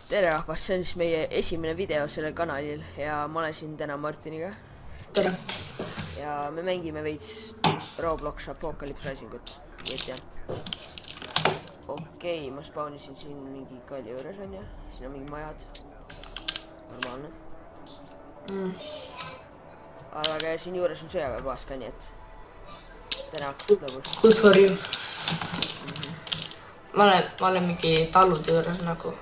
Tere rahvas, see on siis meie esimene video sellel kanalil ja ma olen siin täna Martiniga. Tere. Ja me mängime veits Roblox Apocalypse Risingut, nii et jah. Okei, ma spaunisin siin mingi kalli juures on ja, siin on mingi majad. Normaalne. Aga siin juures on sõjaväebaas ka, nii et täna hakkas lõbus. Good for you. Ma olen mingi tallude juures nagu.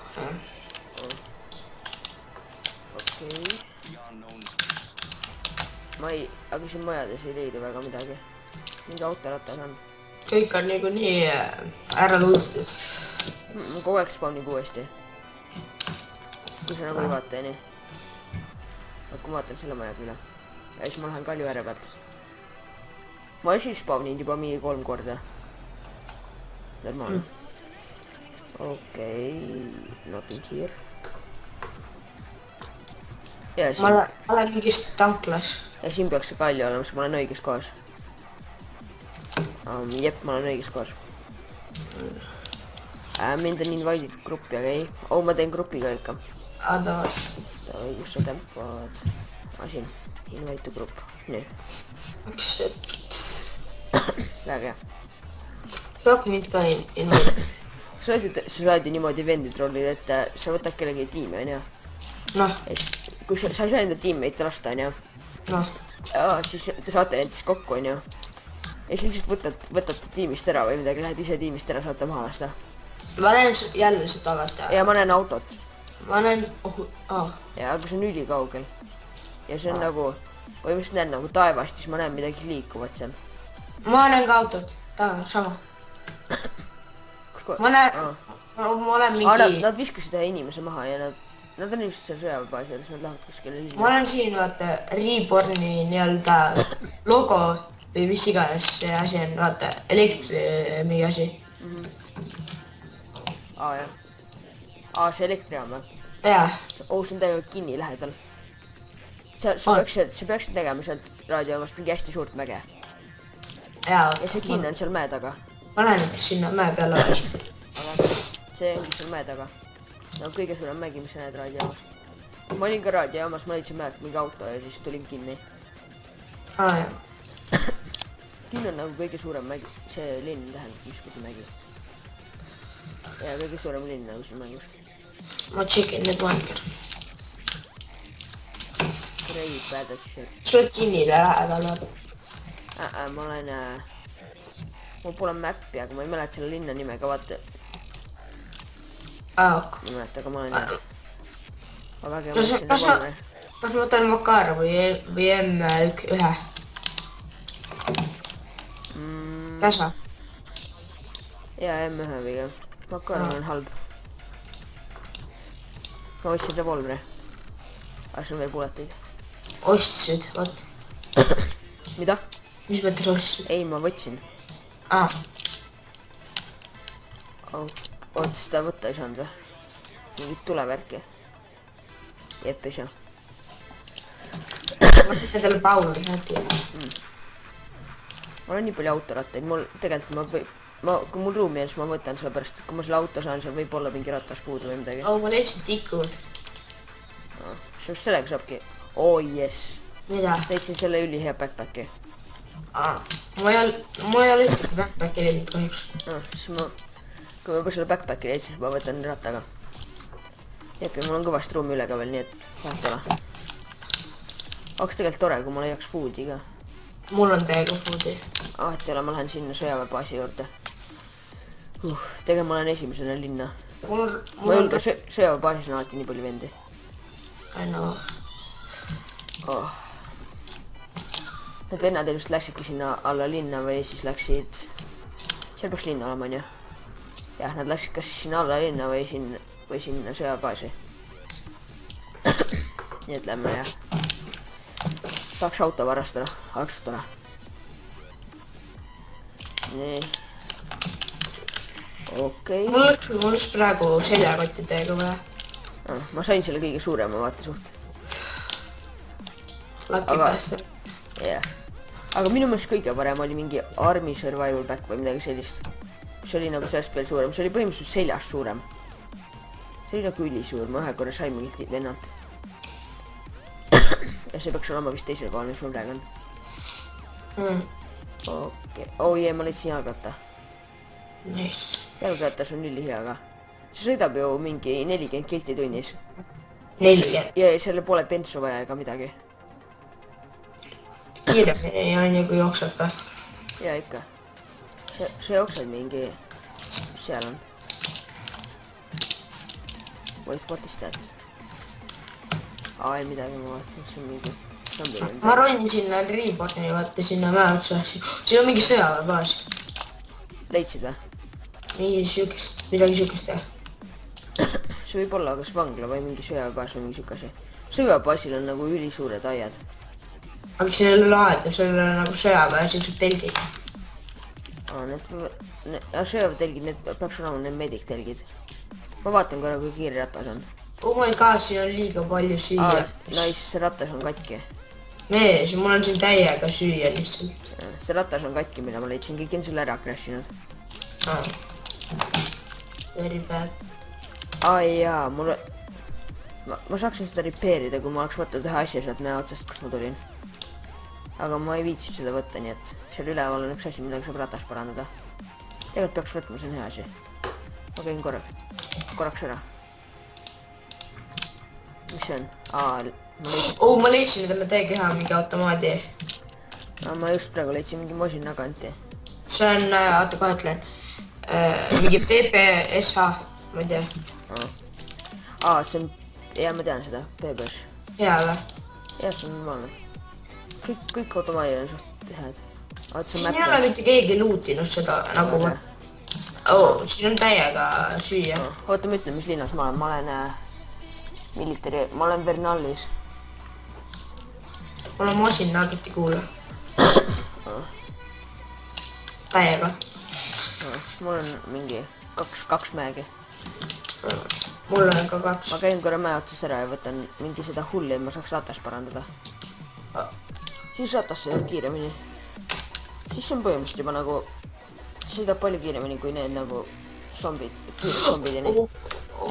Okei. Aga siin majades ei leidu väga midagi. Mingi autoratas on. Kõik on nagu nii ära luuditud. Ma kogu aeg spawnib uuesti. Kui sa nagu ei vaata, nii. Kui ma vaatan selle majaga üle. Ja siis ma lähen kalju ääre pealt. Ma olen siis spawninud juba mingi 3 korda. Normaalne. Okei, nothing here. Ja siin... Ma olen mingis tanklas. Ja siin peaks see kalju olema, sest ma olen õiges kohas. Jep, ma olen õiges kohas. Mind on invited gruppi, aga ei. Ma teen grupiga ikka. Davai. Davai, kus sa tempad? Siin, invite grupp. Nii. Accept. Väga hea. Peab mind ka invite. Sa saad ju niimoodi vendi trollida, et sa võtad kellegi tiimi, on ju? Noh. Kui sa ei saa enda tiimmeite lasta, on ju? Noh. Siis te saate näiteks kokku, on ju? Ja siis võtate tiimist ära või midagi, lähed ise tiimist ära, saate maha lasta. Ma näen jälle seda vaata. Ja ma näen autot. Ma näen... Ja aga see on ülikaugel. Ja see on nagu... Põhimõtteliselt näen nagu taevast, siis ma näen midagi liikuvat seal. Ma näen ka autot. Sama. Ma näen... Ma olen mingi... Nad viskasid ühe inimese maha ja nad on just seal sõjaväebaasi juures, nad lähevad kuskile hiljem. Ma olen siin vaata Reborni nii-öelda logo või mis iganes see asi on, vaata elektri mingi asi. Jah. See elektrijaam või? Jaa. See on tegelikult kinni lähedal. Sa peaksid nägema sealt raadiojaamast mingi hästi suurt mäge. Jaa. Ja see kinni on seal mäe taga. Ma näen sinna mäe peale. Aga see ongi seal mäe taga. No kõige suurem mägi, mis sa näed raadiojaamast. Ma olin ka raadiojaamas, ma leidsin mäelt mingi auto ja siis tulin kinni. Jah. Kinn on nagu kõige suurem mägi, see linn tähendab miskudi mägi. Ja kõige suurem linn nagu siin mängus. Ma tšekin need vanker. Great bad at shit. Sa oled kinnile lähedal või? Ma olen... Mul pole mappi, aga ma ei mäleta selle linna nimega, vaata. Ok. Ma ei mäleta, aga ma olen... Kas ma võtan Makar või M1? Käsa? Jaa, M1 või ka. Makar on halb. Ma ostsin revolvri. Aga see on veel puletuid. Ostsid, vaat. Mida? Mis mõttes ostsid? Ei, ma võtsin. Oot, seda võtta ei saanud või? Mingit tulevärki. Jep, ei saa. Ma võtta talle power, näeti. Mul on nii palju autorattaid, tegelikult kui mul ruumi on, siis ma võtan selle pärast, et kui ma selle auto saan, seal võib olla mingi ratas puudu või midagi. Ma leidsin tikud. Sest sellega saabki... Yes. Mida? Leidsin selle ülihea backpacki. Ma ei ole ühtegi backpacki leidnud kahjuks. Siis ma... Kui ma juba selle backpacki leidsin, siis ma võtan rattaga. Jep, ja mul on kõvast ruumi üle ka veel, nii et vahet ole. Oleks tegelikult tore, kui ma leiaks foodi ka. Mul on täiega foodi. Et ei ole, ma lähen sinna sõjaväebaasi juurde. Tegelikult ma lähen esimesena linna. Ma julge, sõjaväebaasis on alati nii palju vendi. I know. Need vennad just läksidki sinna alla linna või siis läksid... Seal peaks linna olema, on ju? Jah, nad läksid kas sinna alla linna või sinna sõjaväebaasi. Nii et lähme, jah. Tahaks auto varastada, oleks tore. Nii. Okei. Mul oleks praegu seljakottidega või? Ma sain selle kõige suurema vaata suht. Lucky bastard. Jah. Aga minu meelest kõige parem oli mingi Army Survival Pack või midagi sellist. Mis oli nagu sellest veel suurem, see oli põhimõtteliselt seljas suurem. see oli nagu ülisuur, ma ühe korra sain mingilt vennalt. Ja see peaks olema vist teisel kohal, mis ma praegu on. Okei, jee, ma leidsin jalgratta. Nice. Jalgrattas on ülihea ka. See sõidab ju mingi 40 kilti tunnis. 40. Ja selle pole bensu vaja ega midagi. Kiiremini on ju kui jookseb või? Ja ikka. See jookseb mingi... Seal on. Wait, what is that? Ei midagi, ma vaatasin, see on mingi... Ma ronin sinna Reborni, vaata sinna mäe otsa. Siin on mingi sõjaväebaas. Leidsid või? Midagi siukest jah. See võib olla kas vangla või mingi sõjaväebaas või mingi siukasi. Sõjaväebaasil on nagu ülisuured aiad. Aga siin ei ole aed ja seal ei ole nagu sõjaväe siuksed telgid. Sõjaväetelgid, need peaks olema need medic-telgid. Ma vaatan korra, kui kiire ratas on. Oh my god, siin on liiga palju süüa. Nice, see ratas on katki. Mees, mul on siin täiega süüa lihtsalt. See ratas on katki, mida ma leidsin, kõik on selle ära crashinud. Very bad. Jaa, ma saaksin seda repairida, kui ma oleks võtnud ühe asja sealt mäe otsast, kus ma tulin. Aga ma ei viitsi seda võtta, nii et seal üleval on üks asi, millega saab ratast parandada. Tegelikult peaks võtma, see on hea asi. Ma käin korraks ära. Mis see on? Ma leidsin endale teekeha mingi automaadi. Ma just praegu leidsin mingi masina kanti. See on, oota kohe ütlen, mingi PPSH, ma ei tea. See on, jah ma tean seda, PPS. Hea või? Jah, see on normaalne. Kõik automaadid on suht head. Siin ei ole mitte keegi luutinud seda nagu ma... siin on täiega süüa. Oota, ma ütlen, mis linnas ma olen. Ma olen ma olen Bernallis. Mul on masin nagiti kuule. Täiega. Mul on mingi kaks mäegi. Mul on ka 2. Ma käin korra mäe otsas ära ja võtan mingi seda hulli, et ma saaks ratast parandada. Siis ratas sõidab kiiremini. Siis on põhimõtteliselt juba nagu... Sõidab palju kiiremini kui need nagu zombid, kiired zombideni.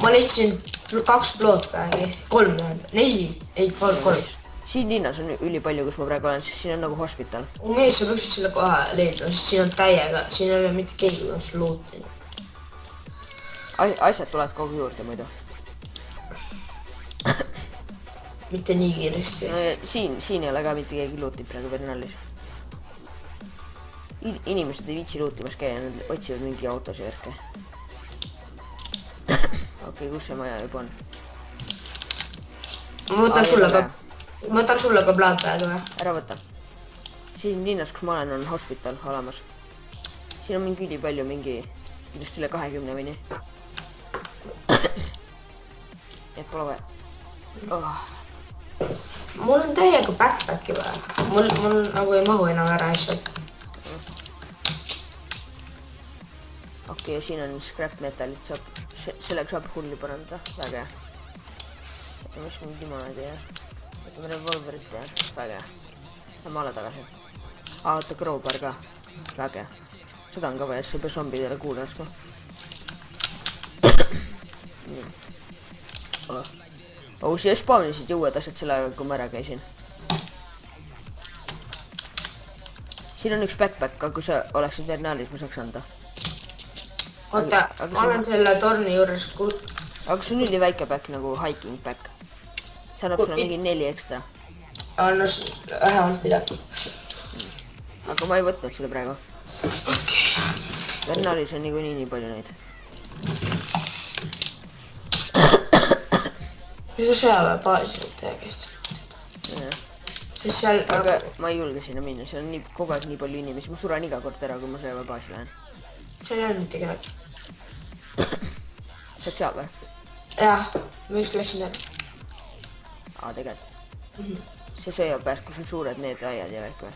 Ma leidsin 2 plootbagi, 3 tähendab, 4, ei 3. Siin linnas on ülipalju, kus ma praegu olen, sest siin on nagu hospital. Mees, sa peaksid selle koha leidma, sest siin on täiega, siin ei ole mitte keegi, kui on seda lootinu. Asjad tulevad kogu juurde muidu. Mitte nii kiiresti. Siin ei ole ka mitte keegi lootib praegu Bernallis. Inimesed ei viitsi lootimas käia, nad otsivad mingi autos ja värke. Okei, kus see maja juba on? Ma võtan sulle ka plaatpäega või? Ära võta. Siin linnas, kus ma olen, on hospital olemas. Siin on mingi ülipalju, mingi kindlasti üle 20 või nii. Et pole vaja. Mul on täiega backpacki vaja. Mul nagu ei mahu enam ära asjad. Okei, ja siin on scrap metalit, sellega saab hulli parandada, väga hea. Võtame siis mingi limonaadi ja võtame revolverit ja väga hea. Lähme alla tagasi. Oota, crowbar ka, väga hea. Seda on ka vaja, see ei pea zombidele kuule laskma. Siia spawnisid uued asjad selle aega, kui ma ära käisin. Siin on üks backpack, aga kui sa oleksid Bernallis, ma saaks anda. Oota, ma olen selle torni juures Aga see on üli väike back nagu hiking back. See annab sulle mingi 4 ekstra. Annas vähemalt midagi. Aga ma ei võtnud selle praegu. Bernallis on niikuinii nii palju neid. Mis sa sõjaväebaasi teha käest? Aga ma ei julge sinna minna, seal on kogu aeg nii palju inimesi. Ma suren iga kord ära, kui ma sõjaväebaasi lähen. Seal ei ole mitte kedagi. Saad seal või? Jah, ma just läksin ära. Tegelikult. See sõjaväebaas, kus on suured need aiad ja värk või?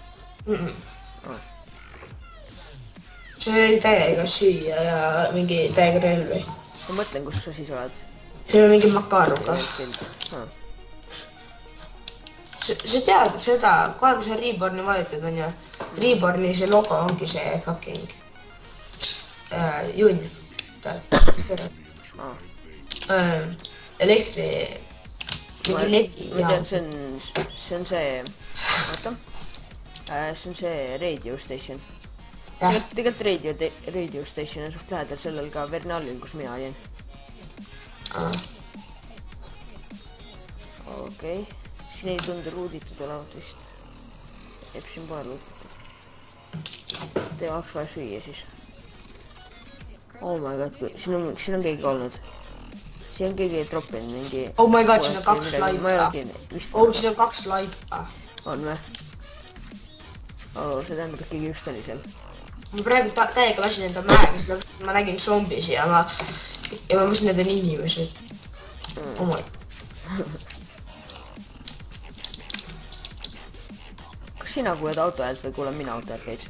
See oli täiega süüa ja mingi täiega relvi. Ma mõtlen, kus sa siis oled. See oli mingi Makaruga. Sa tead seda, kohe kui sa Reborni vajutad on ju, Reborni see logo ongi see fucking junn. elektri... ma tean, see on see... Oota. See on see radio station. Tegelikult radio station on suht lähedal sellel ka Vernalil, kus mina olin. Okei. Siin ei tundu luuditud olevat vist. Jep, siin pole luutitud. Te oleks vaja süüa siis. Oh my god, siin on keegi olnud. Siin on keegi troppinud mingi... Oh my god, siin on 2 laipa. Oh, siin on 2 laipa. On või? Oh, see tähendab, et keegi just oli seal. Ma praegu täiega lasin enda mäega, sest ma nägin zombisi ja ma mõtlesin, need on inimesed. Oh my. Kas sina kuuled auto häält või kuulen mina auto häält käid?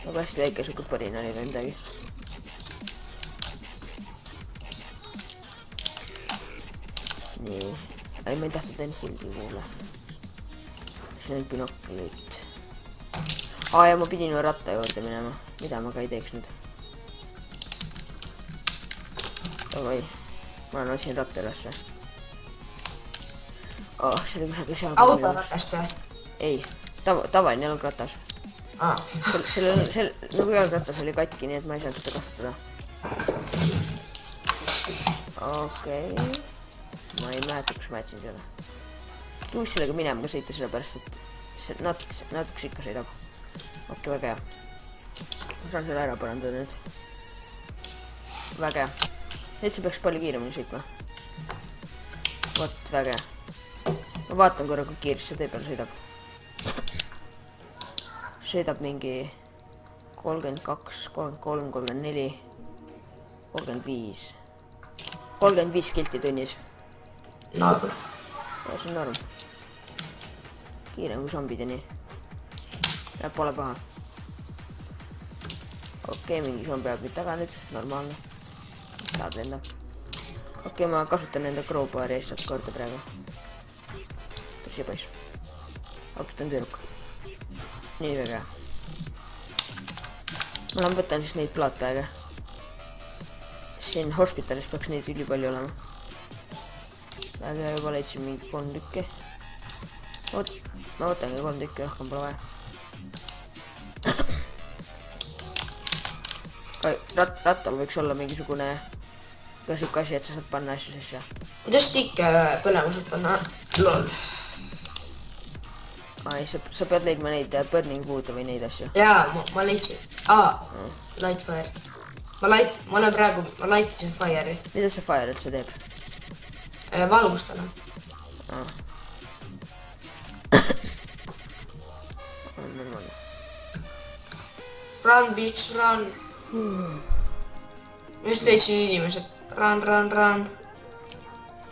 Nagu hästi väike suke põrin oli või midagi. Nii. Ei, ma ei tahtnud Enfieldi kuule. Siin on binoklit. Ja ma pidin ju ratta juurde minema. Mida ma ka ei teeks nüüd? Oi. Ma olen otsin ratta ülesse. See oli kusagil seal... Autoratast või? Ei. Tavaline jalgratas. Nagu jalgratas oli katki, nii et ma ei saanud seda kasutada. Okei. Ma ei mäleta, kus ma jätsin selle. Äkki võiks sellega minema ka sõita sellepärast, et see natuks ikka sõidab. Okei, väga hea. Ma saan selle ära parandada nüüd. Väga hea. Nüüd see peaks palju kiiremini sõitma. Vot, väga hea. Ma vaatan korra, kui kiiresti see tee peal sõidab. Sõidab mingi 32, 33, 34, 35. 35 kilti tunnis. Norm. Ja, see on norm. Kiirem kui zombid ja nii. Ja pole paha. Okei, mingi zombi jääb nüüd taga nüüd. Normaalne. Saad lenda. Okei, ma kasutan enda crowbari eest korda praegu. Tõsi poiss. Hoopis on tüdruk. Nii väga. Ma lähen võtan siis neid plaatpäega. Siin hospitalis peaks neid üli palju olema. Väga juba leidsin mingi 3 tükki. Ma võtangi 3 tükki, rohkem pole vaja. Rattal võiks olla mingisugune siuke asi, et sa saad panna asju sisse. Kuidas stikke põlema saad panna? Lol. Sa pead leidma neid burning wood või neid asju. Jaa, ma leidsin. Light fire. Ma laitasin fire'i. Mida see fire üldse teeb? Valgustana. On normaalne. Run, bitch, run. Ma just leidsin inimesed. Run.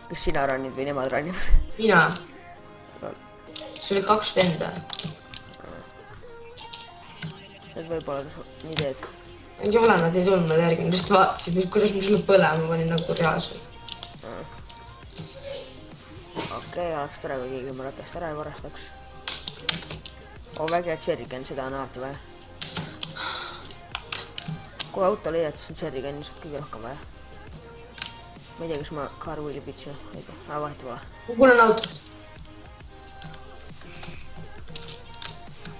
Kas sina runnid või nemad runnivad? Mina. See oli 2 venda. Need võib-olla nii teed. Mingi ole, nad ei tulnud meile järgi, lihtsalt vaatasid, kuidas ma sulle põlema panin nagu reaalselt. Okei, oleks tore, kui keegi oma ratast ära ei varastaks. Väga hea cherrycan, seda on alati vaja. Kui auto leiad, siis on cherrycan lihtsalt kõige rohkem vaja. Ma ei tea, kas ma car wheel'i pitsin. Vahet pole. Kuulen autot.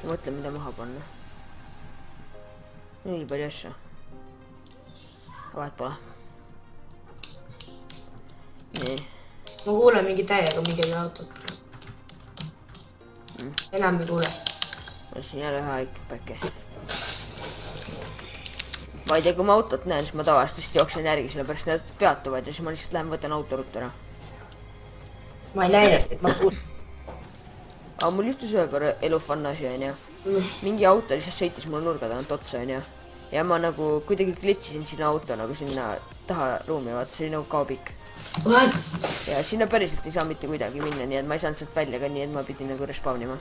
Mõtlen, mida maha panna. Nii palju asja. Vahet pole. Nii. Ma kuulen mingi täiega mingi autot. Enam ei kuule. Ma siin jälle ühe haikpäkke. Ma ei tea, kui ma autot näen, siis ma tavaliselt jooksen järgi, sellepärast need peatuvad ja siis ma lihtsalt lähen võtan auto ruttu ära. Ma ei näinud, et ma kuulen. Aga mul juhtus ühe korra elu fun asi, onju. Mingi auto lihtsalt sõitis mul nurga tagant otsa, onju. Ja ma nagu kuidagi glitšisin sinna auto nagu sinna taha ruumi, vaata, see oli nagu kaubik. What? Ja sinna päriselt ei saa mitte kuidagi minna, nii et ma ei saanud sealt välja ka, nii et ma pidin nagu respawnima.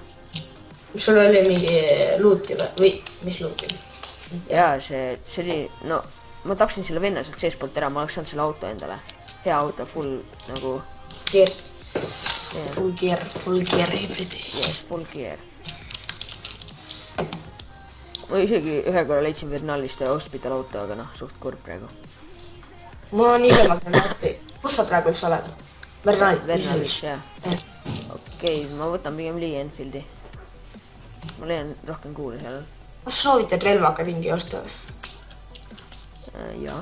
Sul oli mingi luuti või mis luuti? Jaa, see oli, no, ma tapsin selle venna sealt seespoolt ära, ma oleks saanud selle auto endale. Hea auto, full nagu... Gear. Full gear everyday. Yes, full gear. Ma isegi ühe korra leidsin Vernalist hospital auto, aga noh, suht kurb praegu. mul on ilma granaati. Kus sa praegu üldse oled? Vernalis, jah. Okei, ma võtan pigem Lee Enfieldi. Ma leian rohkem kuule seal. Kas soovitad relvaga ringi osta? Jaa.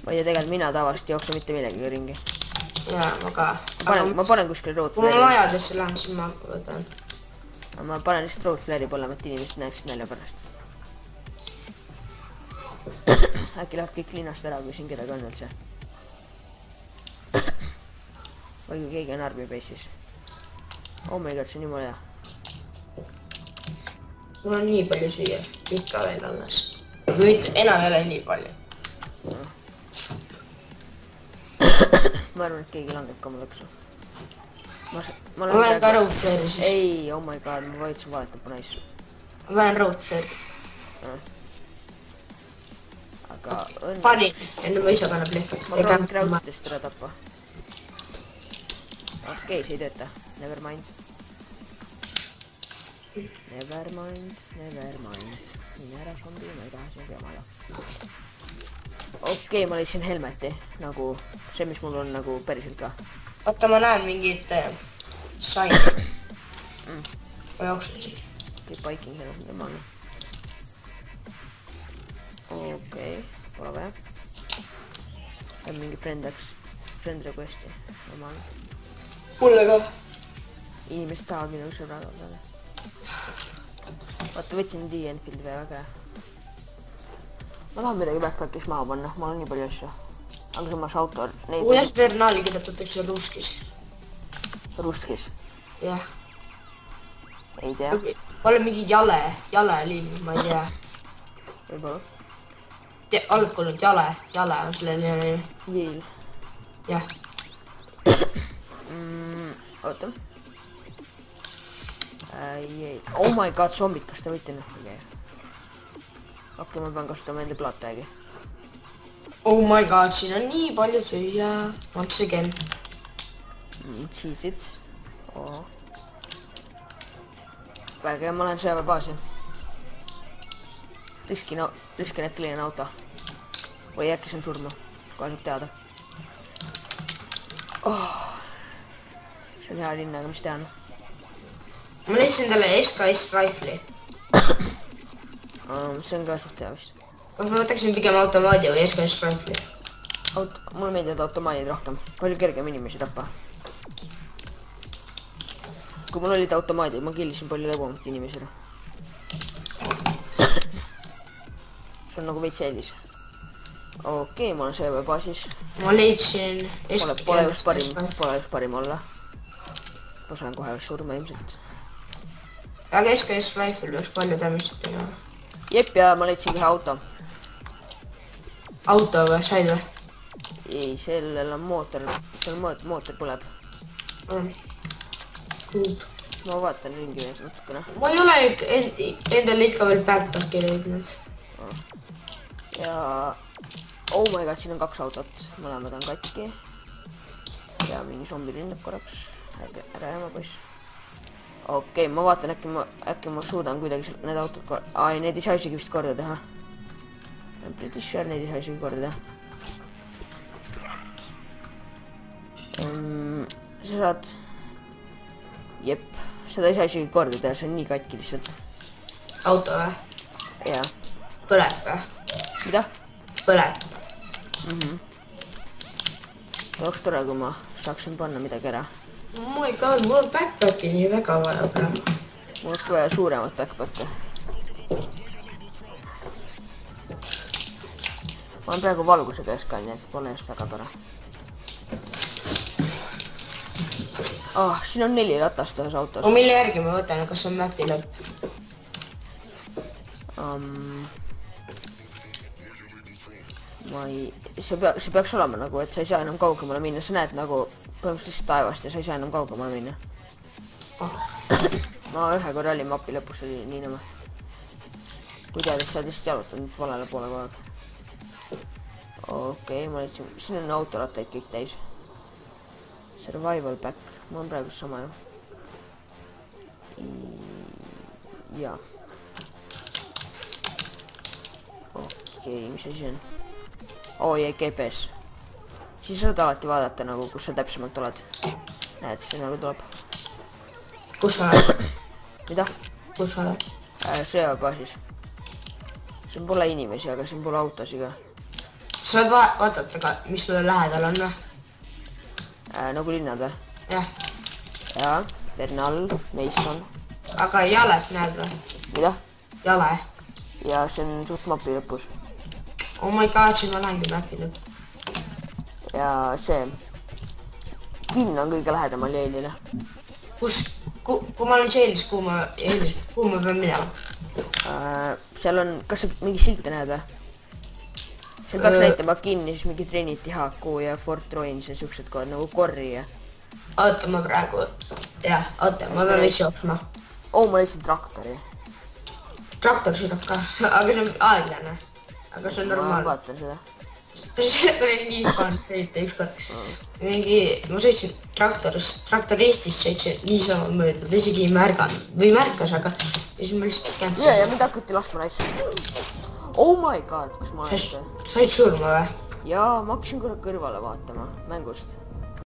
Ma ei tea, tegelikult mina tavaliselt jookse mitte millegagi ringi. Jaa, ma ka. Ma panen kuskil road kui ma flare'i. majadesse lähen, siis ma võtan. Ma panen lihtsalt road flare'i põlema, et inimesed näeksid nälja pärast. Äkki läheb kõik linnast ära, kui siin kedagi on üldse. Või kui keegi on army base'is. Oh my god, see on jumala hea. Mul on nii palju süüa. Ikka veel alles. Või enam ei ole nii palju. Ma arvan, et keegi langeb ka mu lõksu. Ma panen ka road flare'i siis. Ei, oh my god, ma vajutasin valet nuppu nice. Ma panen road flare'i. Aga õnne. Panin, enne ma ise paneb lihtsalt. Ma proovin crowdstest ära tappa. Okei, see ei tööta. Never mind. Never mind. Mine ära zombi, ma ei taha sinuga jamada. Okei, ma leidsin helmeti. Nagu see, mis mul on nagu päriselt ka. Oota, ma näen mingit saini. Ma jooksen siin. Okei, Viking helm, normaalne. Okei, pole vaja. On mingi friend requesti. Normaalne. Mulle ka. Inimesed tahavad minu sõbrad peale. Vaata, võtsin Lee Enfieldi väga hea. Ma tahan midagi backpackis maha panna, mul on nii palju asju. Aga samas auto... Kuidas Vernali kirjutatakse ruskis? Ruskis? Jah. Ei tea. Ma olen mingi jale linn, ma ei tea. Võib-olla. Oled kuulnud jale on selle nimi. Yale. Jah. Oota. Oh my god, zombid, kas te võite näha? Okei, ma pean kasutama enda platbagi. Oh my god, siin on nii palju süüa. Once again. Cheez-its. Väga hea, ma lähen sõjaväebaasi. Riskin, et leian auto. Või äkki see on surma. Kohe saab teada. See on hea linn, aga mis tean? Ma leidsin talle SKS rifle'i. See on ka suht hea vist. Kas ma võtaksin pigem automaadi või SKS rifle'i? Mulle meeldivad automaadid rohkem. Palju kergem inimesi tappa. Kui mul olid automaadid, ma killisin palju lõbumat inimesele. See on nagu veits eelis. Okei, ma olen sõjaväebaasis. Ma leidsin Pole just parim olla. Ma saan kohe surma ilmselt. Aga SKS rifle peaks palju damaged tegema. Jep, ja ma leidsin ühe auto. Auto või, said või? Ei, sellel on mootor. Seal mootor põleb. Ma vaatan ringi natukene. Ma ei ole endale ikka veel backpacki leidnud. Ja... Oh my god, siin on 2 autot. Mõlemad on katki. Ja mingi zombi linnab korraks. Ära jääma poiss. Okei, ma vaatan, äkki ma suudan kuidagi need autod Ai, need ei saa isegi vist korda teha. I'm pretty sure neid ei saa isegi korda teha. Sa saad... Jep, seda ei saa isegi korda teha, see on nii katki lihtsalt. Auto või? Jaa. Põleb või? Mida? Põleb. Oleks tore, kui ma saaksin panna midagi ära. Oh my god, mul on backpacki nii väga vaja praegu. Mul oleks vaja suuremat backpacki. Ma olen praegu valguse käes ka, nii et pole just väga tore. Siin on 4 ratast ühes autos. Mille järgi ma võtan, kas on mapi lõpp? See peaks olema nagu, et sa ei saa enam kaugemale minna. Sa näed nagu põhimõtteliselt taevast ja sa ei saa enam kaugemale minna. Ma ühe korra olin mapi lõpus, oli nii nõme. Kui tead, et sa oled lihtsalt jalutanud valele poole kogu aeg. Okei, ma leidsin, siin on autorattaid kõik täis. Survival pack, mul on praegu sama ju. Jaa. Okei, mis asi on? oo jäi kepes. Siis saad alati vaadata nagu, kus sa täpsemalt oled. Näed, siin nagu tuleb. Kus sa oled? Mida? Kus sa oled? Sõjabaasis. Siin pole inimesi, aga siin pole autosi ka. Sa saad vaadata ka, mis sulle lähedal on või? Nagu linnad või? Jah. Jaa, Bernal, Mason. Aga jalet näed või? Mida? Jale. Ja see on suht mapi lõpus. Oh my god, siin ma lähengi mäpi nüüd. Ja see kinn on kõige lähedamal Yale'ile. Kus, kui ma olen Yale'is, kuhu ma pean minema? Seal on, kas sa mingi silte näed või? Seal peaks näitama kinni siis mingi Trinity HQ ja Fort Royns ja siuksed kohad nagu Corri ja... Oota, ma praegu... Jah, oota, ma pean veits jooksma. Oo, ma leidsin traktori. Traktor sõidab ka, aga see on aeglane. Aga see on Ma normaalne. vaatan seda. See oli nii fun sõita ükskord. Ma sõitsin traktoristist sõitsin niisama mööda, ta isegi ei märganud või märkas, aga siis ma lihtsalt kämpisin. Ja mind hakati laskma naist. Oh my god, kus ma olen? Said surma või? Jaa, ma hakkasin korra kõrvale vaatama mängust.